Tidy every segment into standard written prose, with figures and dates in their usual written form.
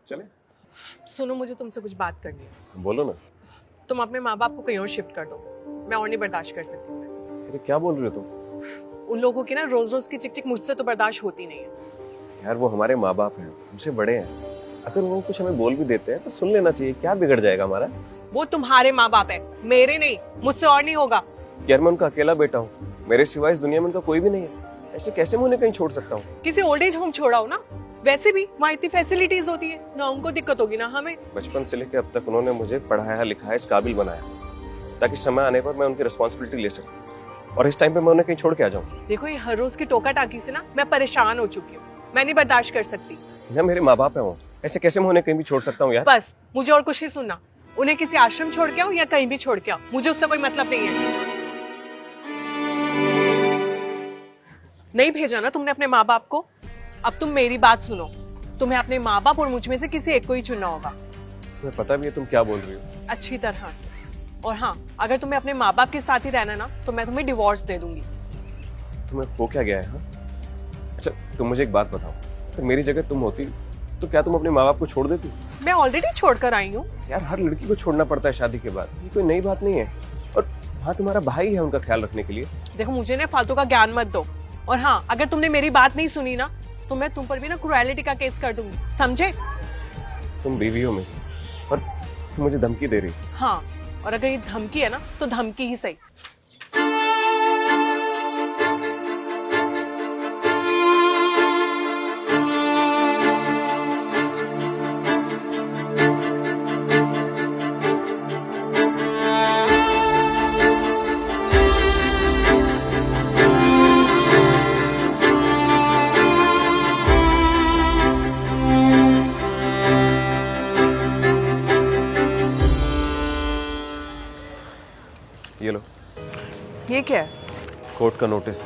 चले? सुनो, मुझे तुमसे कुछ बात करनी है। बोलो ना। तुम अपने माँ बाप को कहीं और शिफ्ट कर दो, मैं और नहीं बर्दाश्त कर सकती हूँ। अरे क्या बोल रहे हो तुम? उन लोगों की ना रोज रोज की चिक चिक मुझसे तो बर्दाश्त होती नहीं है। यार वो हमारे माँ बाप हैं, हमसे बड़े हैं। अगर वो कुछ हमें बोल भी देते हैं तो सुन लेना चाहिए, क्या बिगड़ जाएगा हमारा? वो तुम्हारे माँ बाप है, मेरे नहीं। मुझसे और नहीं होगा। यार मैं उनका अकेला बेटा हूँ, मेरे सिवाय इस दुनिया में उनका कोई भी नहीं है। ऐसे कैसे मैं उन्हें कहीं छोड़ सकता हूँ? किसी ओल्ड एज होम छोड़ाओ ना। वैसे भी वहाँ इतनी फैसिलिटीज होती है, ना उनको दिक्कत होगी ना हमें। बचपन से लेकर अब तक उन्होंने मुझे पढ़ाया लिखाया, इस काबिल बनाया ताकि समय आने पर मैं उनकी रिस्पॉन्सिबिलिटी ले सकूं। और इस टाइम पे मैं उन्हें कहीं छोड़ के आ जाऊं। देखो, ये हर रोज की टोका टाकी से ना मैं परेशान हो चुकी हूँ। मैं नहीं बर्दाश्त कर सकती। ना मेरे माँ बाप है वो, ऐसे कैसे मैं उन्हें कहीं भी छोड़ सकता हूँ यार? बस मुझे और कुछ नहीं सुनना। उन्हें किसी आश्रम छोड़ के आओ या कहीं भी छोड़ के आओ, मुझे उससे कोई मतलब नहीं है। नहीं भेजा ना तुमने अपने माँ बाप को? अब तुम मेरी बात सुनो, तुम्हें अपने माँ बाप और मुझ में से किसी एक को ही चुनना होगा। तुम्हें पता भी है तुम क्या बोल रही हो? अच्छी तरह से। और हाँ, अगर तुम्हें अपने माँ बाप के साथ ही रहना ना, तो मैं तुम्हें डिवोर्स दे दूंगी। तुम्हें हो क्या गया है? हाँ, अच्छा तुम मुझे एक बात बताओ, अगर मेरी जगह तुम होती तो क्या तुम अपने माँ बाप को छोड़ देती? मैं ऑलरेडी छोड़ कर आई हूँ। यार हर लड़की को छोड़ना पड़ता है शादी के बाद, ये कोई नई बात नहीं है। और हाँ, तुम्हारा भाई है उनका ख्याल रखने के लिए। देखो, मुझे ना फालतू का ज्ञान मत दो। और हाँ, अगर तुमने मेरी बात नहीं सुनी ना, तो मैं तुम पर भी ना क्रुएलिटी का केस कर दूंगी, समझे? तुम बीवी हो मेरी और तुम मुझे धमकी दे रही हो। हाँ, और अगर ये धमकी है ना, तो धमकी ही सही। ये लो, ये क्या है? कोर्ट का नोटिस।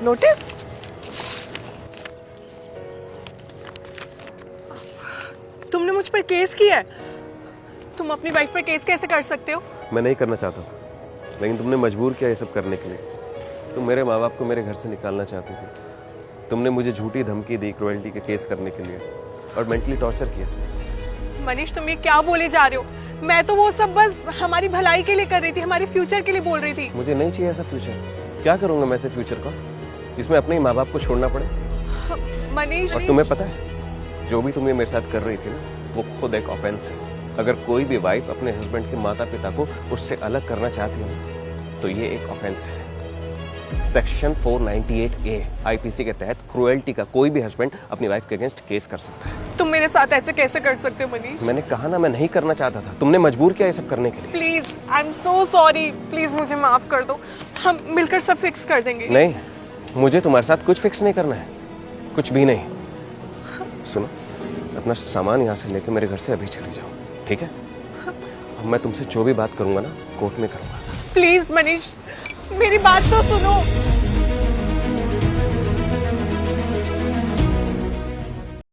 नोटिस? तुमने मुझ पर केस किया है? तुम अपनी वाइफ पर केस कैसे कर सकते हो? मैं नहीं करना चाहता था, लेकिन तुमने मजबूर किया ये सब करने के लिए। तुम मेरे माँ बाप को मेरे घर से निकालना चाहती थी। तुमने मुझे झूठी धमकी दी क्रुएल्टी के केस करने के लिए और मेंटली टॉर्चर किया। मनीष, तुम ये क्या बोले जा रहे हो? मैं तो वो सब बस हमारी भलाई के लिए कर रही थी, हमारे फ्यूचर के लिए बोल रही थी। मुझे नहीं चाहिए ऐसा फ्यूचर। क्या करूंगा मैं ऐसे फ्यूचर का जिसमें अपने ही माँ बाप को छोड़ना पड़े? मनीष, और तुम्हें पता है, जो भी तुम ये मेरे साथ कर रही थी ना, वो खुद एक ऑफेंस है। अगर कोई भी वाइफ अपने हस्बैंड के माता पिता को उससे अलग करना चाहती है तो ये एक ऑफेंस है। सेक्शन 498A आईपीसी के तहत क्रुएल्टी का कोई भी हस्बैंड अपनी वाइफ के अगेंस्ट केस कर सकता है। तुम मेरे साथ ऐसे कैसे कर सकते हो मनीष? मैंने कहा ना, मैं नहीं करना चाहता था, तुमने मजबूर किया ये सब करने के लिए। Please, I am so sorry. Please मुझे माफ कर दो, हम मिलकर सब फिक्स कर देंगे। नहीं, मुझे तुम्हारे साथ कुछ फिक्स नहीं करना है, कुछ भी नहीं। सुनो, अपना सामान यहाँ से लेके मेरे घर से अभी चले जाओ, ठीक है? अब मैं तुमसे जो भी बात करूंगा ना, कोर्ट में करूंगा। प्लीज मनीष, मेरी बात तो सुनो।